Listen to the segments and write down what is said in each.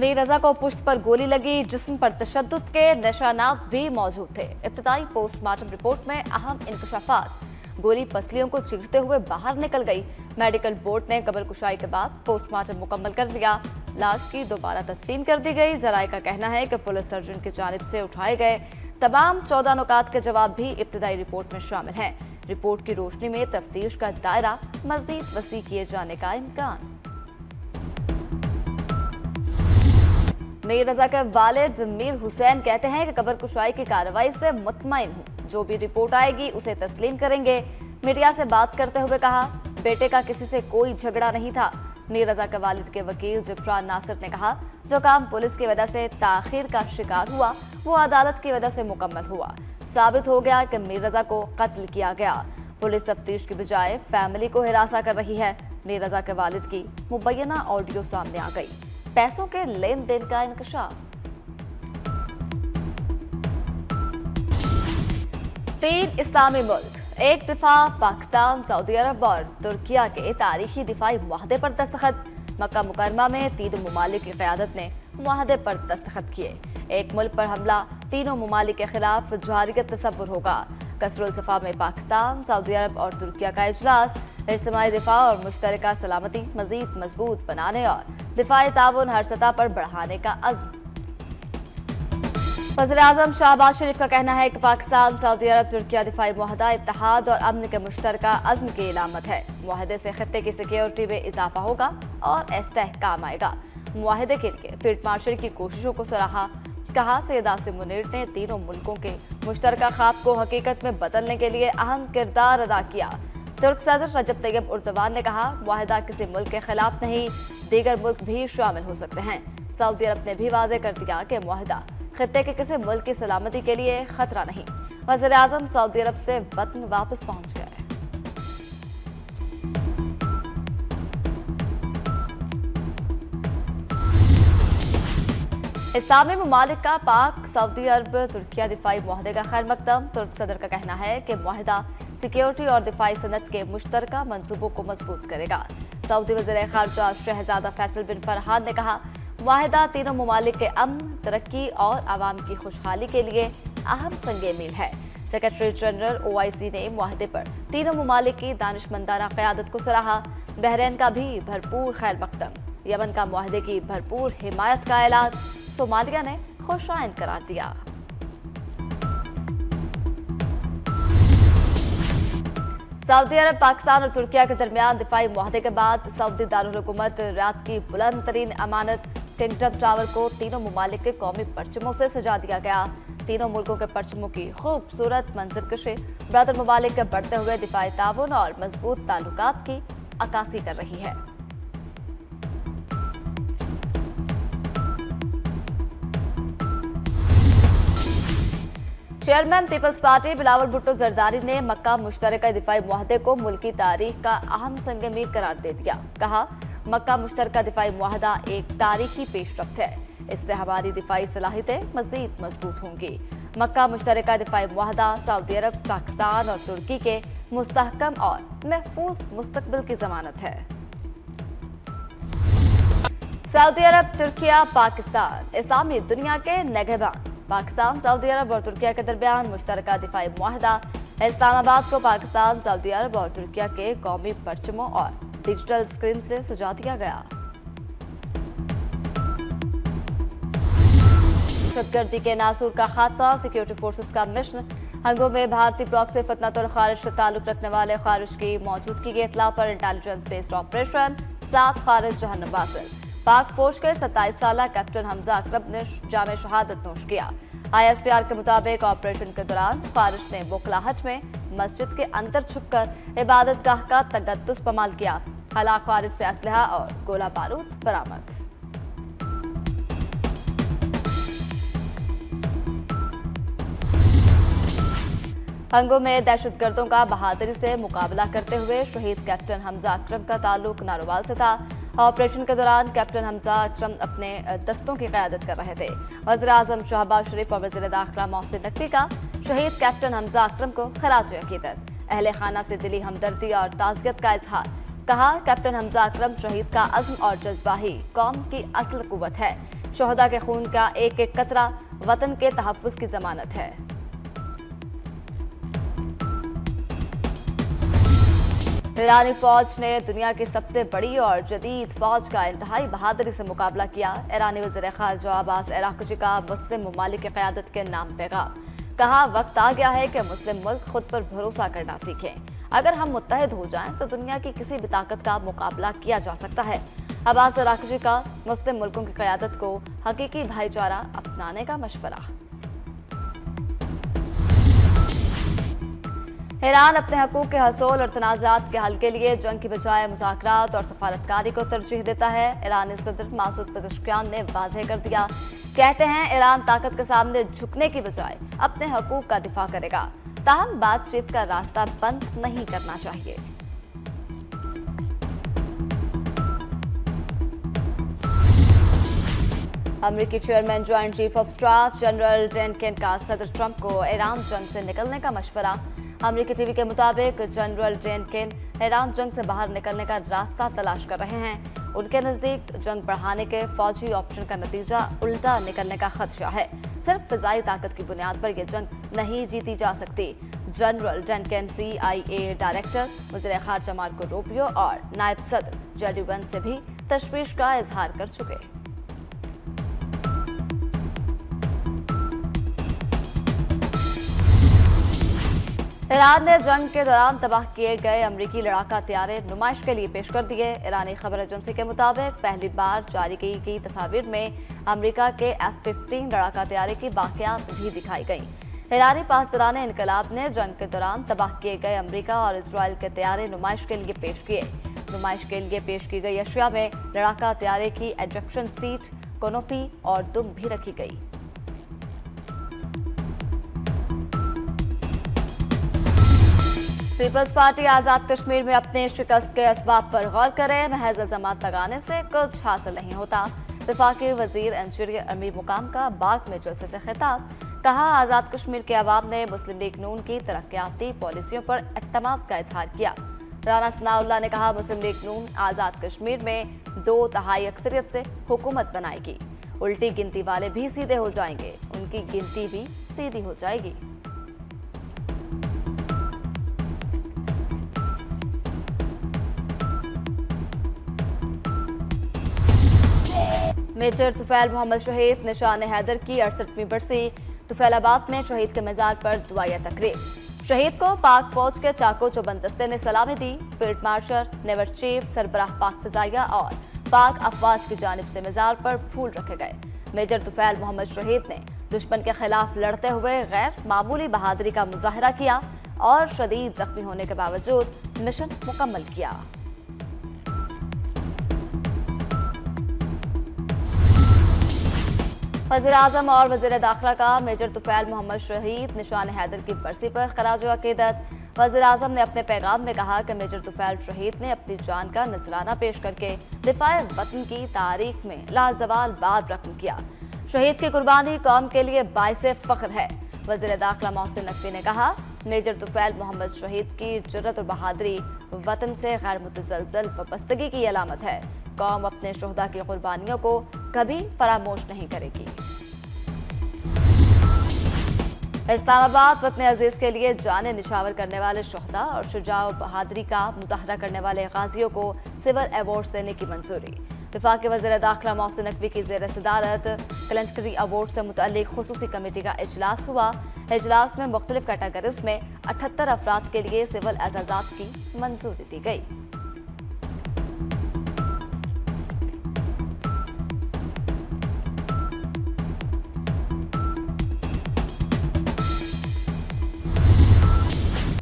मीर रजा को पुश्त पर गोली लगी, जिस्म पर तशद्दुद के निशानात भी मौजूद थे। इब्तिदाई पोस्टमार्टम रिपोर्ट में अहम इंकशाफात। गोली पसलियों को चीरते हुए बाहर निकल गई। मेडिकल बोर्ड ने कब्र कुशाई के बाद पोस्टमार्टम मुकम्मल कर दिया। लाश की दोबारा तदफीन कर दी गई। जराये का कहना है कि पुलिस सर्जन की जानिब से उठाए गए तमाम 14 नुकात के जवाब भी इब्तिदाई रिपोर्ट में शामिल हैं। रिपोर्ट की रोशनी में तफ्तीश का दायरा मजीद वसी किए जाने का इम्कान। मीर रजा के वालिद मीर हुसैन कहते हैं कि कब्र कुशाई की कार्रवाई से मुतमईन हूँ। जो भी रिपोर्ट आएगी उसे तस्लीम करेंगे। मीडिया से बात करते हुए कहा, बेटे का किसी से कोई झगड़ा नहीं था। मीर रजा के वालिद के वकील जिब्रान नासिर ने कहा, जो काम पुलिस की वजह से ताखीर का शिकार हुआ वो अदालत की वजह से मुकम्मल हुआ। साबित हो गया कि मीर रजा को कत्ल किया गया। पुलिस तफ्तीश की बजाय फैमिली को हिरासा कर रही है। मीर रजा के वालिद की मुबैना ऑडियो सामने आ गई। पैसों के लेन देन का इंकशाफ। 3 इस्लामी मुल्क, एक दिफा, पाकिस्तान, सऊदी अरब और तुर्किया के तारीखी दिफाई मुआहदे पर दस्तखत। मक्का मुकरमा में तीनों ममालिक की क़यादत ने मुआहदे पर दस्तखत किए। एक मुल्क पर हमला, तीनों ममालिक के खिलाफ जारियत तसव्वुर होगा। कसरुल सफा में पाकिस्तान, सऊदी अरब और तुर्किया का इजलास। इज्तिमाई दिफा और मुश्तरका सलामती मजीद मजबूत बनाने और दिफाई ताउन हर सतह पर बढ़ाने का अज़्म। वज़ीर-ए-आज़म शहबाज शरीफ का कहना है कि पाकिस्तान, सऊदी अरब, तुर्किया दिफाई मुआहदा इत्तेहाद और अमन के मुश्तरका अज़्म की इलामत है। मुआहदे से खत्ते की सिक्योरिटी में इजाफा होगा और इस्तेहकाम आएगा। मुआहदे के लिए फील्ड मार्शल की कोशिशों को सराहा। कहा, सैयद आसिम मुनीर ने तीनों मुल्कों के मुश्तरका ख्वाब को हकीकत में बदलने के लिए अहम किरदार अदा किया। तुर्क सदर रजब तैयब उर्दवान ने कहा, मुआहदा किसी मुल्क के खिलाफ नहीं, दीगर मुल्क भी शामिल हो सकते हैं। सऊदी अरब ने भी वाज़ेह कर दिया कि मुआहदा खत्ते के किसी मुल्क की सलामती के लिए खतरा नहीं। वज़ीर-ए-आज़म सऊदी अरब से वतन वापस पहुंच गए। इस्लामी ममालिक का पाक, सऊदी अरब, तुर्किया दिफाई मुआहदे का खैर मकदम। तुर्क सदर का कहना है कि मुआहदा सिक्योरिटी और दिफाई सनत के मुश्तरका मंसूबों को मजबूत करेगा। सऊदी वज़ीर ख़ारजा शहजादा फैसल बिन फरहान ने कहा, मुआहदा तीनों ममालिक के अमन, तरक्की और आवाम की खुशहाली के लिए अहम संगे मील है। सेक्रेटरी जनरल OIC ने मुआहदे पर तीनों ममालिक की दानिशमंदाना क़यादत को सराहा। बहरीन का भी भरपूर खैर मकदम। यमन का मुआहदे की भरपूर हिमायत का ऐलान। सोमालिया ने खुशाइंद करार दिया। सऊदी अरब, पाकिस्तान और तुर्किया के दरमियान दिफाई मुआहदे के बाद सऊदी दारुल हुकूमत रियाद की बुलंद तरीन अमानत किंगडम टावर को तीनों ममालिक के कौमी परचमों से सजा दिया गया। तीनों मुल्कों के परचमों की खूबसूरत मंजरकशी ब्रदर ममालिक के बढ़ते हुए दिफाई ताउन और मजबूत ताल्लुकात की अक्कासी कर रही है। चेयरमैन पीपल्स पार्टी बिलावल भुट्टो जरदारी ने मक्का मुश्तरका दिफाई मुआहदे को मुल्की तारीख का अहम संग मील करार दे दिया। कहा, मक्का मुश्तरका दिफाई मुआहदा एक तारीखी पेशरफ्त है। इससे हमारी दिफाई सलाहियतें मजीद मजबूत होंगी। मक्का मुश्तरका दिफाई मुआहदा सऊदी अरब, पाकिस्तान और तुर्की के मुस्तहकम और महफूज मुस्तकबिल की जमानत है। सऊदी अरब, तुर्किया, पाकिस्तान इस्लामी दुनिया के निगहबान। पाकिस्तान, सऊदी अरब और तुर्किया के दरमियान मुश्तरका दिफाई मुआहदा। इस्लामाबाद को पाकिस्तान, सऊदी अरब और तुर्किया के कौमी परचमों और डिजिटल स्क्रीन से सजा दिया गया। दहशतगर्दी के नासूर का खात्मा, सिक्योरिटी फोर्सेस का मिशन। हंगो में भारतीय ब्लॉक से फतनतुल खारिज से ताल्लुक रखने वाले खारिज की मौजूदगी की इत्तला पर इंटेलिजेंस बेस्ड ऑपरेशन, 7 खारिज जहन्नम वासिल। पाक फौज के 27 साला कैप्टन हमजा अकरम ने जामे शहादत नोश किया। ISPR के मुताबिक ऑपरेशन के दौरान खारिज ने बोखलाहट में मस्जिद के अंदर छुपकर इबादत गाह का तगद्दुस पमाल किया। हलाक खारिज से असलहा और गोला बारूद बरामद। हंगो में दहशतगर्दों का बहादुरी से मुकाबला करते हुए शहीद कैप्टन हमजा अकरम का ताल्लुक नारोवाल से था। ऑपरेशन के दौरान कैप्टन हमजा अकरम अपने दस्तों की क़यादत कर रहे थे। वज़ीर-ए-आज़म शहबाज शरीफ और वज़ीर दाखिला मोहसिन नकवी का शहीद कैप्टन हमजा अकरम को खराज अक़ीदत, अहले खाना से दिली हमदर्दी और ताज़ियत का इजहार। कहा, कैप्टन हमजा अकरम शहीद का अज़्म और जज्बा ही कौम की असल कुव्वत है। शोहदा के खून का एक एक कतरा वतन के तहफ़्फ़ुज़ की ज़मानत है। ईरानी फौज ने दुनिया की सबसे बड़ी और जदीद फौज का इंतहाई बहादुरी से मुकाबला किया। ईरानी वज़ीर ख़ारजा अब्बास अराग़ची का मुस्लिम ममालिक की क़यादत के नाम पैगाम। कहा, वक्त आ गया है कि मुस्लिम मुल्क खुद पर भरोसा करना सीखें। अगर हम मुत्तहिद हो जाएं तो दुनिया की किसी भी ताकत का मुकाबला किया जा सकता है। अब्बास अराग़ची का मुस्लिम मुल्कों की क़यादत को हकीकी भाईचारा अपनाने का मशवरा। ईरान अपने हकूक़ के हसूल और तनाज़ात के हल के लिए जंग की बजाय मुज़ाकरात और सफारतकारी को तरजीह देता है। ईरानी सदर मसूद पेज़ेश्कियान ने वाज़ेह कर दिया। कहते हैं, ईरान ताकत के सामने झुकने की बजाय अपने हकूक़ का दिफा करेगा, ताहम बातचीत का रास्ता बंद नहीं करना चाहिए। अमेरिकी chairman joint chief of staff general Dan Caine का सदर ट्रंप को ईरान जंग से निकलने का मशवरा। अमेरिकी टीवी के मुताबिक जनरल डैन केन ईरान जंग से बाहर निकलने का रास्ता तलाश कर रहे हैं। उनके नज़दीक जंग बढ़ाने के फौजी ऑप्शन का नतीजा उल्टा निकलने का खदशा है। सिर्फ फिजाई ताकत की बुनियाद पर यह जंग नहीं जीती जा सकती। General Dan Caine CIA director, वज़ीर ख़ारजा मार्को रूबियो और नायब सदर जेडी वेंस से भी तशवीश का इजहार कर चुके। ईरान ने जंग के दौरान तबाह किए गए अमरीकी लड़ाका हथियार नुमाइश के लिए पेश कर दिए। ईरानी खबर एजेंसी के मुताबिक पहली बार जारी की गई तस्वीर में अमरीका के F-15 लड़ाका हथियार की बाक़ियात भी दिखाई गई। ईरानी पासदाराने इनकलाब ने जंग के दौरान तबाह किए गए अमरीका और इसराइल के हथियार नुमाइश के लिए पेश किए। नुमाइश के लिए पेश की गई अशिया में लड़ाका हथियार की एजेक्शन सीट, कोनोपी और दुम भी रखी गई। पीपल्स पार्टी आज़ाद कश्मीर में अपने शिकस्त के असबाब पर गौर करे। महज इल्ज़ामात लगाने से कुछ हासिल नहीं होता। वफाकी वज़ीर इंटीरियर अमीर मुकाम का बाग में जलसे से खिताब। कहा, आज़ाद कश्मीर के अवाम ने मुस्लिम लीग नून की तरक्याती पॉलिसियों पर एतमाद का इजहार किया। राना सनाउल्लाह ने कहा, मुस्लिम लीग नून आज़ाद कश्मीर में 2/3 अक्सरियत से हुकूमत बनाएगी। उल्टी गिनती वाले भी सीधे हो जाएंगे, उनकी गिनती भी सीधी हो जाएगी। मेजर तुफैल मोहम्मद शहीद निशान हैदर की 68वीं बरसी। तुफैलाबाद में शहीद के मज़ार पर दुआया तकरीब। शहीद को पाक फौज के चाको चौबंद दस्ते ने सलामी दी। फील्ड मार्शल, नेवर चीफ, सरबराह पाक फिजाइया और पाक अफवाज की जानिब से मज़ार पर फूल रखे गए। मेजर तुफैल मोहम्मद शहीद ने दुश्मन के खिलाफ लड़ते हुए गैर मामूली बहादुरी का मुजाहरा किया और शदीद जख्मी होने के बावजूद मिशन मुकम्मल किया। वज़ीर आज़म और वज़ीर दाखिला का मेजर तुफैल मोहम्मद शहीद निशान हैदर की बरसी पर खराज अक़ीदत। वज़ीर आज़म ने अपने पैगाम में कहा कि मेजर तुफैल शहीद ने अपनी जान का नजराना पेश करके दिफाए वतन की तारीख में लाजवाल बाब रकम किया। शहीद की कुर्बानी कौम के लिए बाइसे फ़ख्र है। वज़ीर दाखिला मोहसिन नकवी ने कहा, मेजर तुफैल मोहम्मद शहीद की जुर्रत और बहादुरी वतन से गैर मुतज़लज़ल वाबस्तगी की अलामत है। कौम अपने शोहदा की कुर्बानियों को कभी फरामोश नहीं करेगी। इस्लामाबाद वतन अजीज के लिए जाने निछावर करने वाले शोहदा और शुजा और बहादुरी का मुजाहरा करने वाले गाजियों को सिविल अवार्ड्स देने की मंजूरी। वफाकी वज़ीर दाखिला मोहसिन नकवी की ज़ेर सदारत कलेंडरी अवार्ड से मुतल्लिक खुसूसी कमेटी का इजलास हुआ। इजलास में मुख्तलिफ कैटेगरीज में 78 अफराद के लिए सिविल एजाज़ात की मंजूरी दी गई।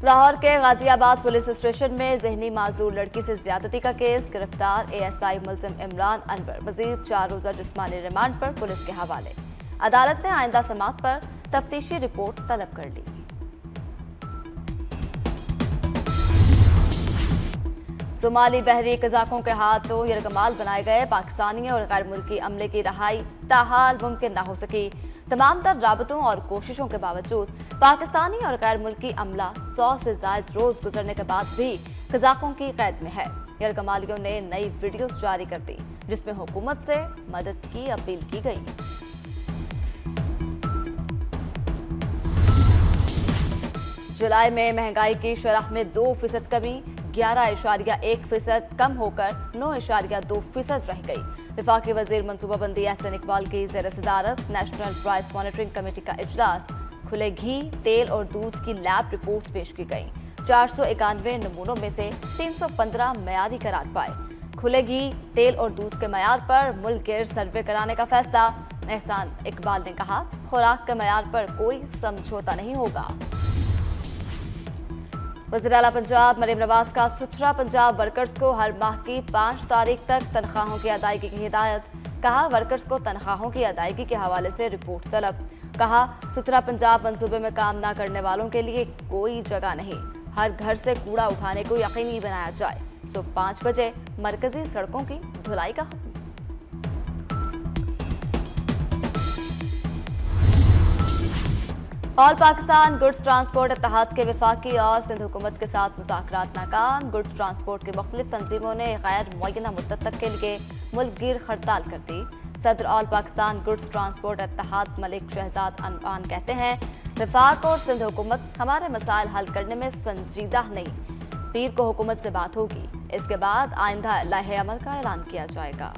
लाहौर के गाजियाबाद पुलिस स्टेशन में जहनी माजूर लड़की से ज्यादती का केस। गिरफ्तार ASI मुल्जिम इमरान अनवर मजीद 4 रोजा जिस्मानी रिमांड पर पुलिस के हवाले। अदालत ने आइंदा समाअत पर तफ्तीशी रिपोर्ट तलब कर ली। सोमाली बहरी कज़ाकों के हाथों यरगमाल बनाए गए पाकिस्तानी और गैर मुल्की अमले की रहाई ताहाल मुमकिन न हो सकी। तमाम तर राबतों और कोशिशों के बावजूद पाकिस्तानी और गैर मुल्की अमला 100 से ज़ायद रोज गुजरने के बाद भी कज़ाकों की कैद में है। यरगमालियों ने नई वीडियो जारी कर दी जिसमें हुकूमत से मदद की अपील की गई। जुलाई में महंगाई की शरह में 2% कमी, 11.1% कम होकर 9.2% रह गई। वफाकी वजीर मनसूबाबंदी एहसन इकबाल की ज़ेर सदारत नेशनल प्राइस मॉनिटरिंग कमेटी का इजलास। खुले घी, तेल और दूध की लैब रिपोर्ट पेश की गई। 491 नमूनों में से 315 मयारी करार पाए। खुले घी, तेल और दूध के मयार पर मुल्क गिर सर्वे कराने का फैसला। एहसान इकबाल ने कहा, खुराक के मयार पर कोई समझौता नहीं होगा। वज़ीर आला पंजाब मरीम नवाज का सुथरा पंजाब वर्कर्स को हर माह की 5 तारीख तक तनख्वाहों की अदायगी की हिदायत। कहा, वर्कर्स को तनख्वाहों की अदायगी के हवाले से रिपोर्ट तलब। कहा, सुथरा पंजाब मंसूबे में काम न करने वालों के लिए कोई जगह नहीं। हर घर से कूड़ा उठाने को यकीनी बनाया जाए। सुबह 5 बजे मरकजी सड़कों की धुलाई का हुक्म। ऑल पाकिस्तान गुड्स ट्रांसपोर्ट इत्तेहाद के वफाकी और सिंध हुकूमत के साथ मुज़ाकरात नाकाम। गुड्स ट्रांसपोर्ट की मुख्तलिफ तंजीमों ने गैर मुअय्यना मुद्दत तक के लिए मुल्क गिर हड़ताल कर दी। सदर ऑल पाकिस्तान गुड्स ट्रांसपोर्ट इत्तेहाद मलिक शहजाद अनवान कहते हैं, वफाक और सिंध हुकूमत हमारे मसाइल हल करने में संजीदा नहीं। पीर को हुकूमत से बात होगी, इसके बाद आइंदा लाहे अमल का ऐलान किया जाएगा।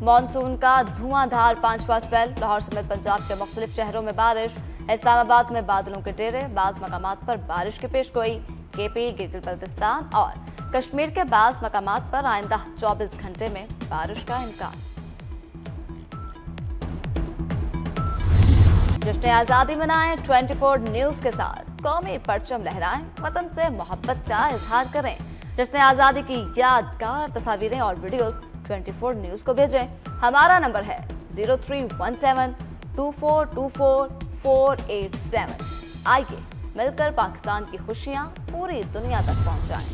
मॉनसून का धुआंधार 5वां स्पेल। लाहौर समेत पंजाब के मुख्तलिफ शहरों में बारिश। इस्लामाबाद में बादलों के डेरे, बाज़ मकामात पर बारिश की पेशगोई। केपी, गिलगित बल्तिस्तान और कश्मीर के बाज़ मकामात पर आइंदा 24 घंटे में बारिश का इम्कान। जश्न आज़ादी मनाएं 24 न्यूज़ के साथ। कौमी परचम लहराएं, वतन से मोहब्बत का इजहार करें। जश्न आज़ादी की यादगार तस्वीरें और वीडियोस 24 न्यूज़ को भेजें। हमारा नंबर है 0317 2424 487। आइए मिलकर पाकिस्तान की खुशियां पूरी दुनिया तक पहुंचाएं।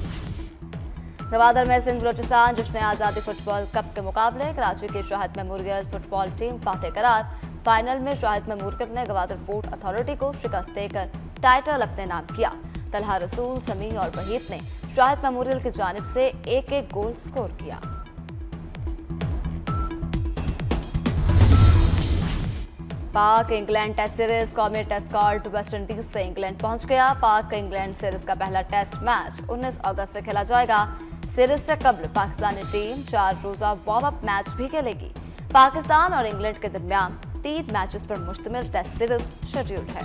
गवादर में सिंध बलोचिस्तान जश्न आज़ादी फुटबॉल कप के मुकाबले। कराची की Shahid memorial football team Fateh करार। फाइनल में शाहिद मेमोरियल ने गवादर पोर्ट अथॉरिटी को शिकस्त देकर टाइटल अपने नाम किया। तलहा रसूल, समी और वहीद ने शाहिद मेमोरियल की जानिब से एक गोल स्कोर किया। पाक इंग्लैंड टेस्ट सीरीज। कौमी टेस्ट स्क्वाड वेस्ट इंडीज से इंग्लैंड पहुंच गया। पाक इंग्लैंड सीरीज का पहला टेस्ट मैच 19 अगस्त से खेला जाएगा। सीरीज से कबल पाकिस्तानी टीम 4 रोजा वार्म अप मैच भी खेलेगी। पाकिस्तान और इंग्लैंड के दरमियान 3 मैचेस पर मुश्तमिल टेस्ट सीरीज शेड्यूल्ड है।